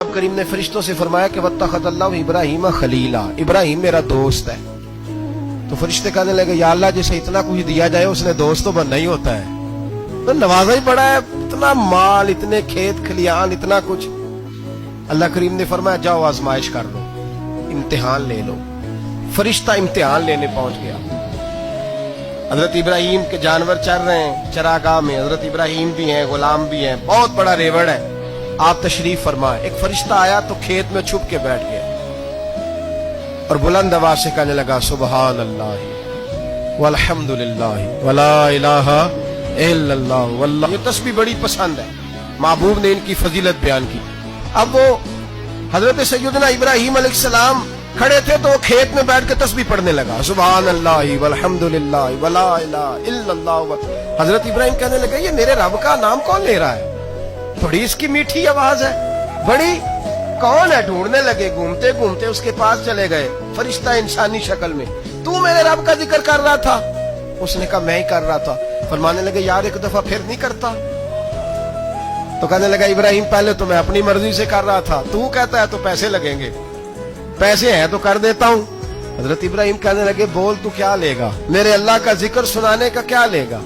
اب کریم نے فرشتوں سے فرمایا کہ وَاتَّخَذَ اللَّهُ ابراہیم خلیلا، ابراہیم میرا دوست ہے۔ تو فرشتے کہنے لگے یا اللہ جسے اتنا کچھ دیا جائے اس نے دوست تو بننا ہی ہوتا ہے، تو نوازا ہی پڑا ہے، اتنا مال، اتنے کھیت کھلیان، اتنا کچھ۔ اللہ کریم نے فرمایا جاؤ آزمائش کر لو، امتحان لے لو۔ فرشتہ امتحان لینے پہنچ گیا۔ حضرت ابراہیم کے جانور چر رہے ہیں چراگاہ میں، حضرت ابراہیم بھی ہیں، غلام بھی ہیں، بہت بڑا ریوڑ ہے۔ آپ تشریف فرمائے، ایک فرشتہ آیا تو کھیت میں چھپ کے بیٹھ گیا اور بلند آواز سے کہنے لگا سبحان اللہ والحمدللہ ولا الہ الا اللہ واللہ۔ یہ تسبیح بڑی پسند ہے، محبوب نے ان کی فضیلت بیان کی۔ اب وہ حضرت سیدنا ابراہیم علیہ السلام کھڑے تھے تو وہ کھیت میں بیٹھ کے تسبیح پڑھنے لگا سبحان اللہ والحمدللہ ولا الہ الا اللہ۔ حضرت ابراہیم کہنے لگے یہ میرے رب کا نام کون لے رہا ہے؟ بڑی اس کی میٹھی آواز ہے، بڑی کون ہے؟ ڈھونڈنے لگے، گھومتے گھومتے اس کے پاس چلے گئے، فرشتہ انسانی شکل میں۔ تو میرے رب کا ذکر کر رہا تھا؟ اس نے کہا میں ہی کر رہا تھا۔ فرمانے لگے یار ایک دفعہ پھر نہیں کرتا؟ تو کہنے لگا ابراہیم پہلے تو میں اپنی مرضی سے کر رہا تھا، تو کہتا ہے تو پیسے لگیں گے، پیسے ہیں تو کر دیتا ہوں۔ حضرت ابراہیم کہنے لگے بول تو کیا لے گا؟ میرے اللہ کا ذکر سنانے کا کیا لے گا؟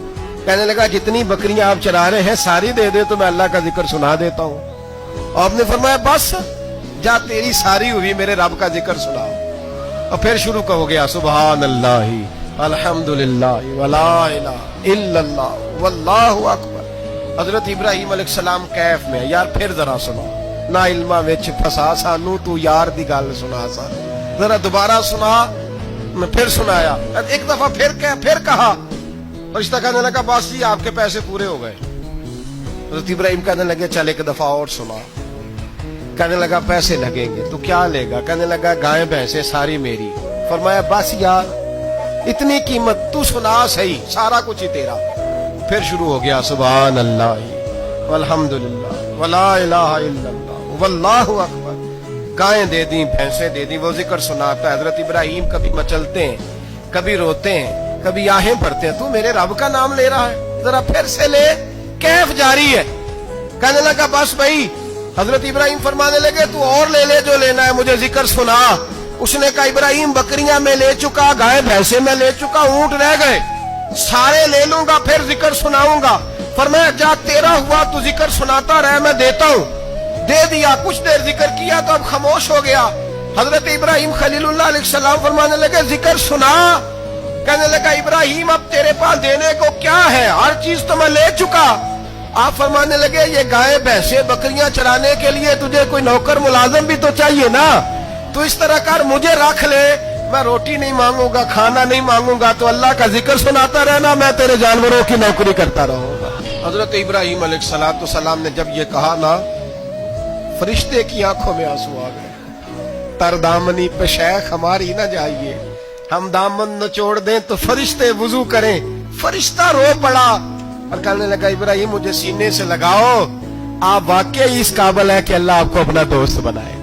کہنے لگا جتنی بکریاں آپ چرا رہے ہیں ساری دے دے تو میں اللہ کا ذکر سنا دیتا ہوں۔ اور آپ نے فرمایا بس جا تیری ساری ہوئی، میرے رب کا ذکر سناؤ۔ اور پھر شروع ہو گیا سبحان اللہ الحمدللہ ولا الہ الا اللہ واللہ اکبر۔ حضرت ابراہیم علیہ السلام کیف میں یار پھر ذرا سنو، نا علما وچ پھسا سانو تو یار دی گل سنا سا، ذرا دوبارہ سنا۔ میں پھر سنایا، ایک دفعہ پھر کہا۔ فرشتہ کہنے لگا بس جی آپ کے پیسے پورے ہو گئے۔ حضرت ابراہیم کہنے لگے چل ایک دفعہ اور سنا۔ کہنے لگا پیسے لگیں گے، تو کیا لے گا؟ کہنے لگا گائیں بھینسیں ساری میری۔ فرمایا بس یار اتنی قیمت، تو سنا صحیح، سارا کچھ ہی تیرا۔ پھر شروع ہو گیا سبحان اللہ والحمدللہ ولا الہ الا اللہ واللہ اکبر۔ گائیں دے دیں، بھینسیں دے دیں، وہ ذکر سناتا ہے۔ حضرت ابراہیم کبھی مچلتے ہیں، کبھی روتے ہیں، کبھی آہیں بھرتے ہیں، تو میرے رب کا نام لے رہا ہے، ذرا پھر سے لے۔ کیف جاری ہے۔ کہنے لگا بس بھائی۔ حضرت ابراہیم فرمانے لگے تو اور لے لے جو لینا ہے، مجھے ذکر سنا۔ اس نے کہا ابراہیم بکریاں میں لے چکا، گائے بھینسے میں لے چکا، اونٹ رہ گئے، سارے لے لوں گا پھر ذکر سناؤں گا۔ فرمایا جا تیرا ہوا تو ذکر سناتا رہ، میں دیتا ہوں۔ دے دیا، کچھ دیر ذکر کیا تو اب خاموش ہو گیا۔ حضرت ابراہیم خلیل اللہ علیہ السلام فرمانے لگے ذکر سنا۔ کہنے لگا ابراہیم اب تیرے پاس دینے کو کیا ہے؟ ہر چیز تو میں لے چکا۔ آپ فرمانے لگے یہ گائے بھینسیں بکریاں چرانے کے لیے تجھے کوئی نوکر ملازم بھی تو چاہیے نا، تو اس طرح کر مجھے رکھ لے، میں روٹی نہیں مانگوں گا، کھانا نہیں مانگوں گا، تو اللہ کا ذکر سناتا رہنا، میں تیرے جانوروں کی نوکری کرتا رہوں گا۔ حضرت ابراہیم علیہ السلام نے جب یہ کہا نا، فرشتے کی آنکھوں میں آنسو آ گئے۔ تر دامنی پہ شیخ ہماری نہ جائیے، ہم دامن نچوڑ دیں تو فرشتے وضو کریں۔ فرشتہ رو پڑا اور کہنے لگا ابراہیم مجھے سینے سے لگاؤ، آپ واقعی اس قابل ہے کہ اللہ آپ کو اپنا دوست بنائے۔